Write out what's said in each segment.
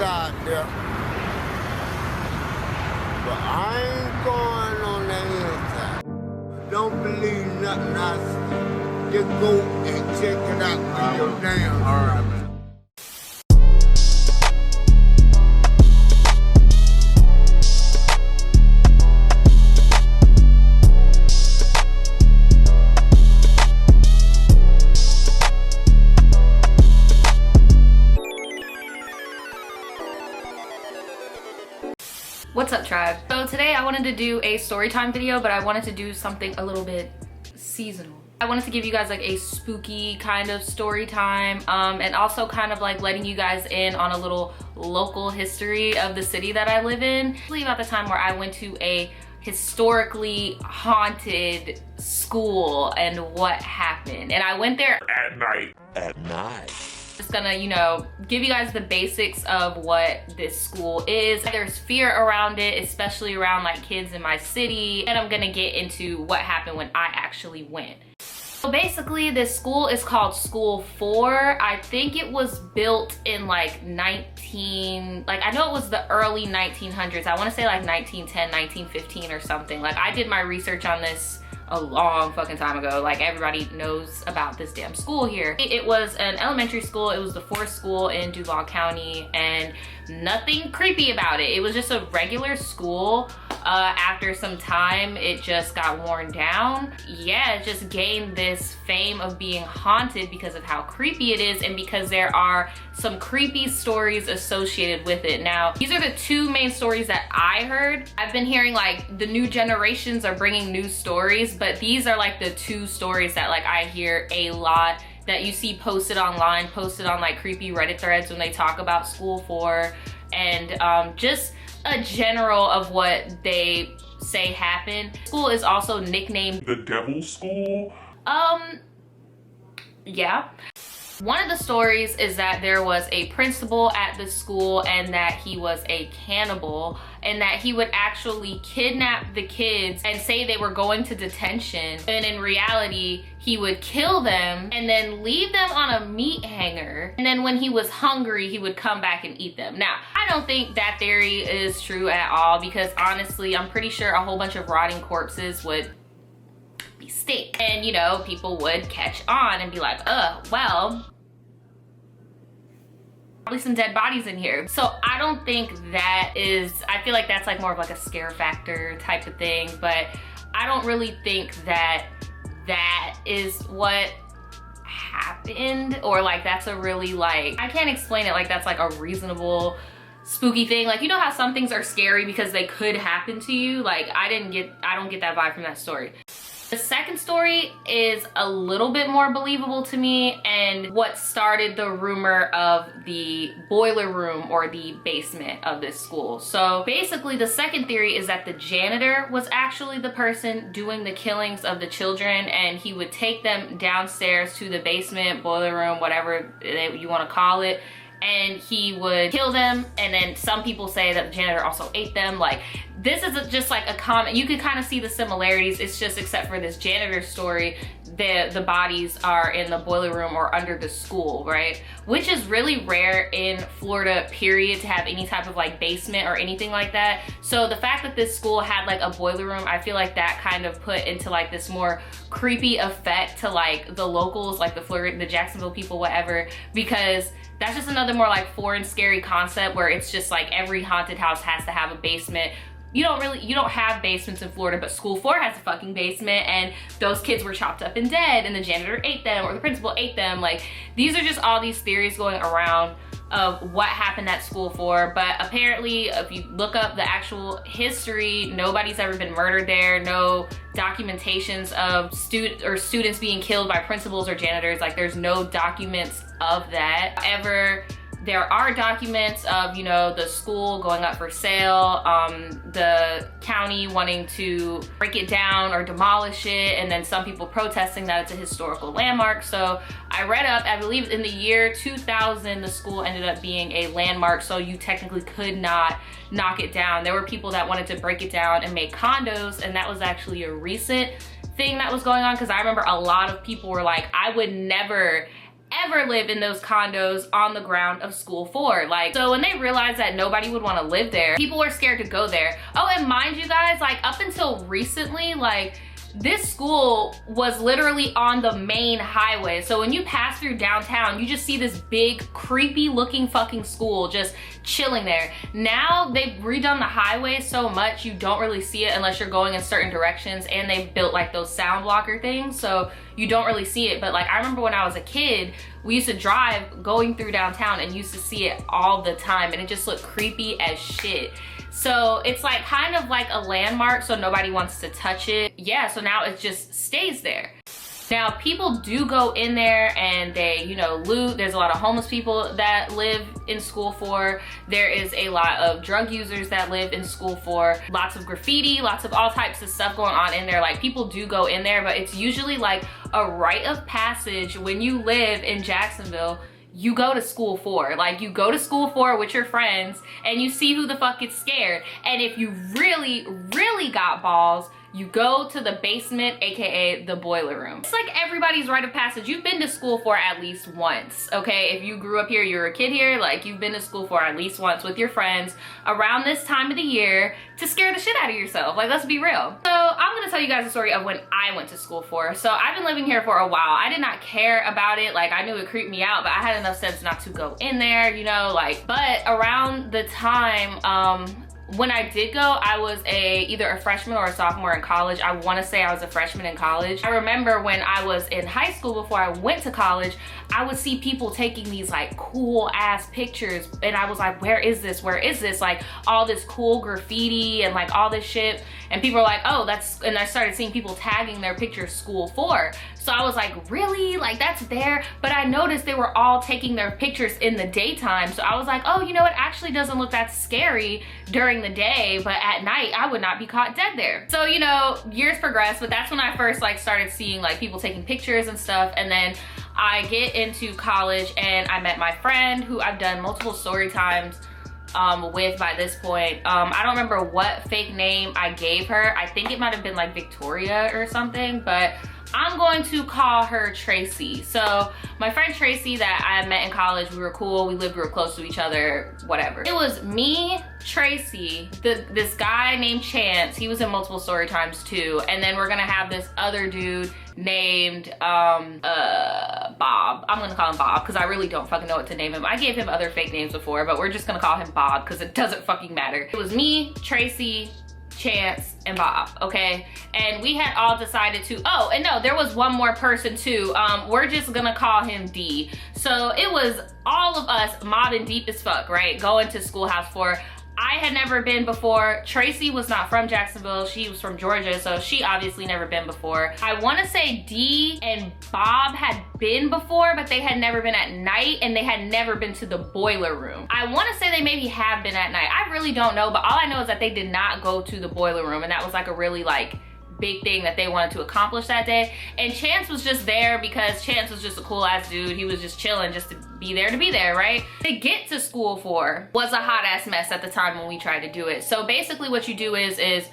out there. But I ain't going on the inside. Don't believe nothing I see. Just go and check it out for your damn. All right, man. What's up, tribe? So today I wanted to do a story time video, but I wanted to do something a little bit seasonal. I wanted to give you guys like a spooky kind of story time, and also kind of like letting you guys in on a little local history of the city that I live in. Really about the time where I went to a historically haunted school and what happened. And I went there At night. At night. Just gonna, you know, give you guys the basics of what this school is. There's fear around it, especially around like kids in my city. And I'm gonna get into what happened when I actually went. So basically this school is called School 4. I think it was built in like I know it was the early 1900s. I wanna say like 1910, 1915 or something. Like I did my research on this a long fucking time ago. Like everybody knows about this damn school here. It was an elementary school. It was the 4th school in Duval County, and nothing creepy about it. It was just a regular school. After some time, it just got worn down. Yeah, it just gained this fame of being haunted because of how creepy it is and because there are some creepy stories associated with it. Now, these are the 2 main stories that I heard. I've been hearing like the new generations are bringing new stories, but these are like the 2 stories that like I hear a lot, that you see posted online, posted on like creepy Reddit threads when they talk about School 4, and just a general of what they say happened. School is also nicknamed The Devil School? Yeah. One of the stories is that there was a principal at the school and that he was a cannibal, and that he would actually kidnap the kids and say they were going to detention, and in reality he would kill them and then leave them on a meat hanger, and then when he was hungry he would come back and eat them. Now, I don't think that theory is true at all, because honestly I'm pretty sure a whole bunch of rotting corpses would be steak, and you know, people would catch on and be like, well, probably some dead bodies in here. So I don't think that is, I feel like that's like more of like a scare factor type of thing, but I don't really think that that is what happened, or like that's a really like, I can't explain it like that's like a reasonable spooky thing. Like, you know how some things are scary because they could happen to you? Like I don't get that vibe from that story. The second story is a little bit more believable to me, and what started the rumor of the boiler room or the basement of this school. So basically the second theory is that the janitor was actually the person doing the killings of the children, and he would take them downstairs to the basement, boiler room, whatever you want to call it, and he would kill them, and then some people say that the janitor also ate them. Like, this is just like a comment. You could kind of see the similarities. It's just, except for this janitor story, the bodies are in the boiler room or under the school, right? Which is really rare in Florida, period, to have any type of like basement or anything like that. So the fact that this school had like a boiler room, I feel like that kind of put into like this more creepy effect to like the locals, like the Jacksonville people, whatever, because that's just another more like foreign scary concept where it's just like every haunted house has to have a basement. You don't have basements in Florida, but School 4 has a fucking basement, and those kids were chopped up and dead, and the janitor ate them, or the principal ate them. Like, these are just all these theories going around of what happened at School 4, but apparently if you look up the actual history, nobody's ever been murdered there. No documentations of students being killed by principals or janitors. Like, there's no documents of that. However, there are documents of, you know, the school going up for sale, the county wanting to break it down or demolish it, and then some people protesting that it's a historical landmark. So I read up, I believe in the year 2000, the school ended up being a landmark, so you technically could not knock it down. There were people that wanted to break it down and make condos, and that was actually a recent thing that was going on, because I remember a lot of people were like, I would never ever live in those condos on the ground of school 4. Like, so when they realized that nobody would want to live there, people were scared to go there. Oh, and mind you guys, like up until recently, like this school was literally on the main highway. So when you pass through downtown, you just see this big, creepy looking fucking school just chilling there. Now they've redone the highway so much you don't really see it unless you're going in certain directions, and they've built like those sound blocker things, so you don't really see it. But like I remember when I was a kid, we used to drive going through downtown and used to see it all the time, and it just looked creepy as shit. So it's like kind of like a landmark, so nobody wants to touch it. Yeah, so now it just stays there. Now people do go in there and they, you know, loot. There's a lot of homeless people that live in school 4. There is a lot of drug users that live in school 4. Lots of graffiti, lots of all types of stuff going on in there. Like people do go in there, but it's usually like a rite of passage when you live in Jacksonville. You go to school 4. Like you go to school 4 with your friends and you see who the fuck gets scared. And if you really, really got balls, you go to the basement, aka the boiler room. It's like everybody's rite of passage. You've been to school 4 at least once, okay? If you grew up here, you're a kid here, like you've been to school 4 at least once with your friends around this time of the year to scare the shit out of yourself. Like, let's be real. So I'm gonna tell you guys a story of when I went to school 4. So I've been living here for a while. I did not care about it. Like I knew it creeped me out, but I had enough sense not to go in there, you know, like, but around the time, when I did go, I was either a freshman or a sophomore in college. I want to say I was a freshman in college. I remember when I was in high school before I went to college, I would see people taking these like cool ass pictures, and I was like, where is this? Where is this? Like all this cool graffiti and like all this shit. And people were like, oh, that's, and I started seeing people tagging their pictures school 4. So I was like, really? Like that's there? But I noticed they were all taking their pictures in the daytime. So I was like, oh, you know, it actually doesn't look that scary during the day, but at night I would not be caught dead there. So, you know, years progressed, but that's when I first like started seeing like people taking pictures and stuff. And then I get into college and I met my friend who I've done multiple story times with by this point. I don't remember what fake name I gave her. I think it might have been like Victoria or something, but I'm going to call her Tracy. So my friend Tracy that I met in college, we were cool, we lived real close to each other, whatever. It was me, Tracy, this guy named Chance, he was in multiple story times too, and then we're gonna have this other dude named Bob. I'm gonna call him Bob because I really don't fucking know what to name him. I gave him other fake names before, but we're just gonna call him Bob because it doesn't fucking matter. It was me, Tracy, Chance, and Bob, okay? And we had all decided to, oh, and no, there was one more person too. We're just gonna call him D. So it was all of us mobbing deep as fuck, right? Going to Schoolhouse 4. I had never been before. Tracy was not from Jacksonville. She was from Georgia, so she obviously never been before. I want to say D and Bob had been before, but they had never been at night, and they had never been to the boiler room. I want to say they maybe have been at night. I really don't know, but all I know is that they did not go to the boiler room, and that was like a really like big thing that they wanted to accomplish that day. And Chance was just there because Chance was just a cool ass dude. He was just chilling just to be there, right? To get to school 4 was a hot ass mess at the time when we tried to do it. So basically what you do is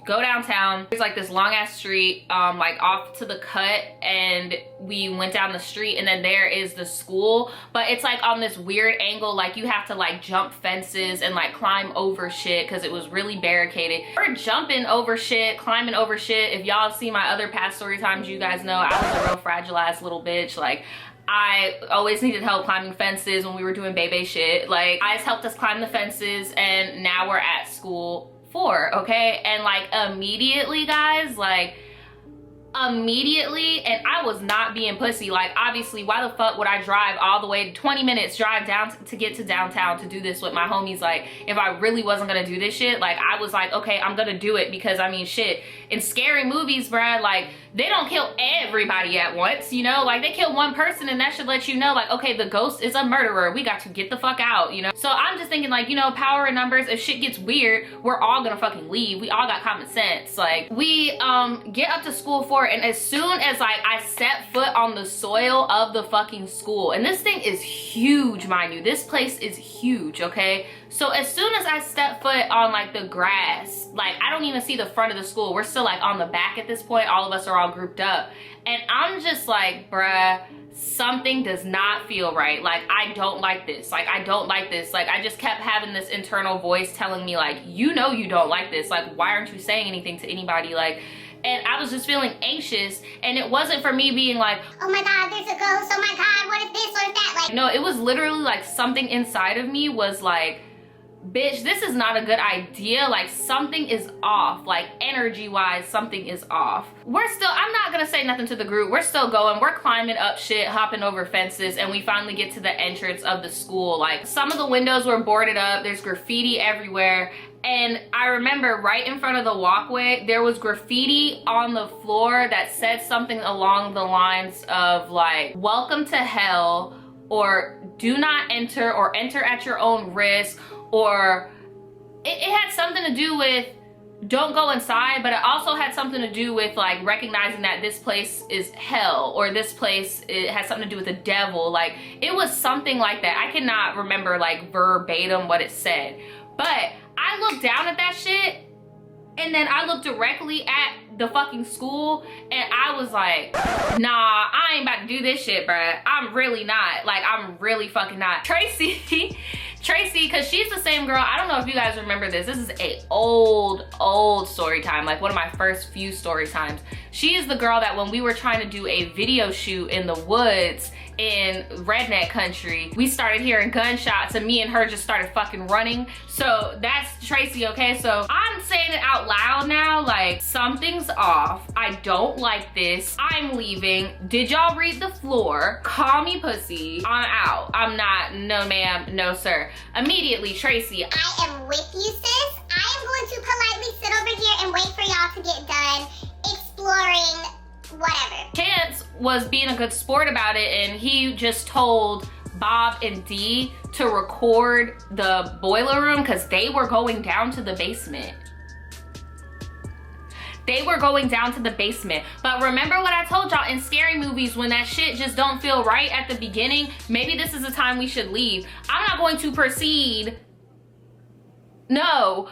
go downtown. There's like this long ass street, like off to the cut, and we went down the street, and then there is the school, but it's like on this weird angle, like you have to like jump fences and like climb over shit because it was really barricaded. We're jumping over shit, climbing over shit. If y'all have seen my other past story times, you guys know I was a real fragile ass little bitch. Like I always needed help climbing fences when we were doing baby shit. Like Ice helped us climb the fences, and now we're at school 4, okay? And like immediately, guys, like immediately, and I was not being pussy. Like obviously, why the fuck would I drive all the way 20 minutes drive down to get to downtown to do this with my homies? Like if I really wasn't gonna do this shit, like I was like, okay, I'm gonna do it, because I mean shit, in scary movies, bruh, like they don't kill everybody at once, you know? Like they kill one person, and that should let you know like, okay, the ghost is a murderer, we got to get the fuck out, you know? So I'm just thinking like, you know, power in numbers. If shit gets weird, we're all gonna fucking leave. We all got common sense. Like we get up to school 4, and as soon as like I set foot on the soil of the fucking school, and this thing is huge, mind you, this place is huge, okay? So as soon as I step foot on like the grass, like I don't even see the front of the school. We're still like on the back at this point. All of us are all grouped up. And I'm just like, bruh, something does not feel right. Like, I don't like this. Like, I don't like this. Like, I just kept having this internal voice telling me, like, you know you don't like this. Like, why aren't you saying anything to anybody? Like, and I was just feeling anxious, and it wasn't for me being like, oh my God, there's a ghost, oh my God, what if this, what if that? Like, no, it was literally like something inside of me was like, bitch, this is not a good idea. Like, something is off. Like, energy-wise, something is off. We're still, I'm not gonna say nothing to the group. We're still going. We're climbing up shit, hopping over fences, and we finally get to the entrance of the school. Like, some of the windows were boarded up. There's graffiti everywhere. And I remember right in front of the walkway, there was graffiti on the floor that said something along the lines of like, welcome to hell, or do not enter, or enter at your own risk, or it had something to do with don't go inside, but it also had something to do with like recognizing that this place is hell, or this place, it has something to do with the devil. Like, it was something like that. I cannot remember like verbatim what it said, but I looked down at that shit, and then I looked directly at the fucking school, and I was like, nah, I ain't about to do this shit, bruh. I'm really not. Like, I'm really fucking not. Tracy, because she's the same girl. I don't know if you guys remember this. This is a old story time, like one of my first few story times. She is the girl that when we were trying to do a video shoot in the woods in redneck country, we started hearing gunshots, and me and her just started fucking running. So that's Tracy, okay? So I'm saying it out loud now, like, something's off. I don't like this. I'm leaving. Did y'all read the floor? Call me pussy. I'm out. I'm not. No ma'am, no sir. Immediately, Tracy, I am with you, sis. I am going to politely sit over here and wait for y'all to get done exploring whatever. Chance was being a good sport about it, and he just told Bob and Dee to record the boiler room because they were going down to the basement. They were going down to the basement. But remember what I told y'all in scary movies, when that shit just don't feel right at the beginning, maybe this is the time we should leave. I'm not going to proceed. No.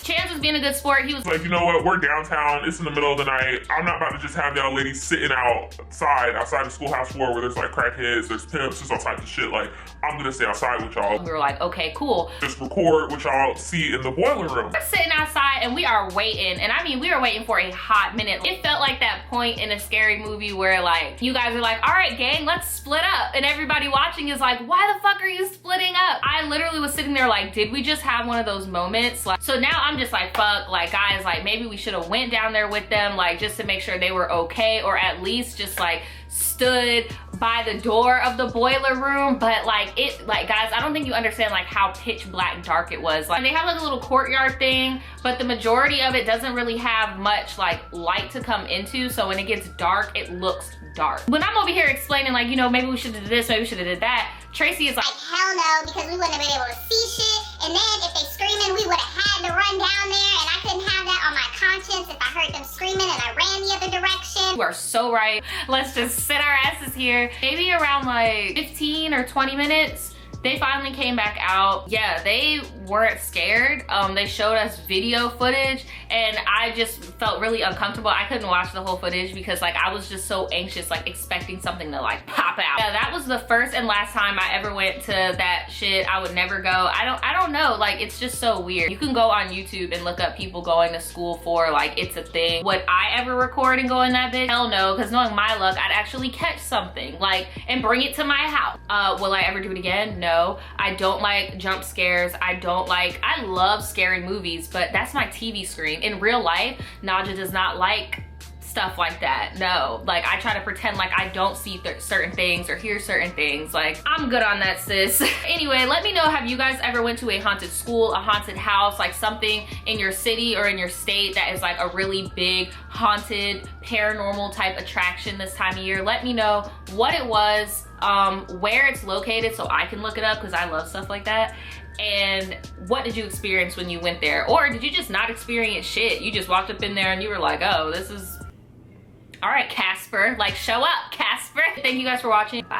Chance was being a good sport. He was like, you know what, we're downtown, it's in the middle of the night, I'm not about to just have y'all ladies sitting outside the schoolhouse floor where there's like crackheads, there's pimps, there's all types of shit. Like, I'm gonna stay outside with y'all. We were like, okay, cool. Just record what y'all see in the boiler room. We're sitting outside and we are waiting, and I mean, we were waiting for a hot minute. It felt like that point in a scary movie where like, you guys are like, all right gang, let's split up, and everybody watching is like, why the fuck are you splitting up? I literally was sitting there like, did we just have one of those moments? Like, so now I'm just like, fuck, like guys, like maybe we should have went down there with them, like just to make sure they were okay, or at least just like stood by the door of the boiler room. But like guys, I don't think you understand like how pitch black dark it was. Like, they have like a little courtyard thing, but the majority of it doesn't really have much like light to come into, so when it gets dark, it looks dark. When I'm over here explaining like, you know, maybe we should have did this, maybe we should have did that, Tracy is like, hell no, because we wouldn't have been able to see shit, and then if they screaming, we would have had to run down there, and I couldn't have that on my conscience if I heard them screaming and I ran the other direction. You are so right. Let's just sit our asses here. Maybe around like 15 or 20 minutes, they finally came back out. Yeah, they weren't scared. They showed us video footage, and I just felt really uncomfortable. I couldn't watch the whole footage because like I was just so anxious, like expecting something to like pop out. Yeah, that was the first and last time I ever went to that shit. I would never go. I don't know, like it's just so weird. You can go on YouTube and look up people going to school for, like, it's a thing. Would I ever record and go in that bitch? Hell no, because knowing my luck, I'd actually catch something like and bring it to my house. Will I ever do it again? No. I don't like jump scares. I love scary movies, but that's my TV screen. In real life, Nadja does not like stuff like that. No, like I try to pretend like I don't see certain things or hear certain things. Like, I'm good on that, sis. Anyway, let me know, have you guys ever went to a haunted school, a haunted house, like something in your city or in your state that is like a really big haunted paranormal type attraction this time of year? Let me know what it was, where it's located so I can look it up because I love stuff like that. And what did you experience when you went there? Or did you just not experience shit? You just walked up in there and you were like, oh, this is all right, Casper. Like, show up, Casper. Thank you guys for watching. Bye.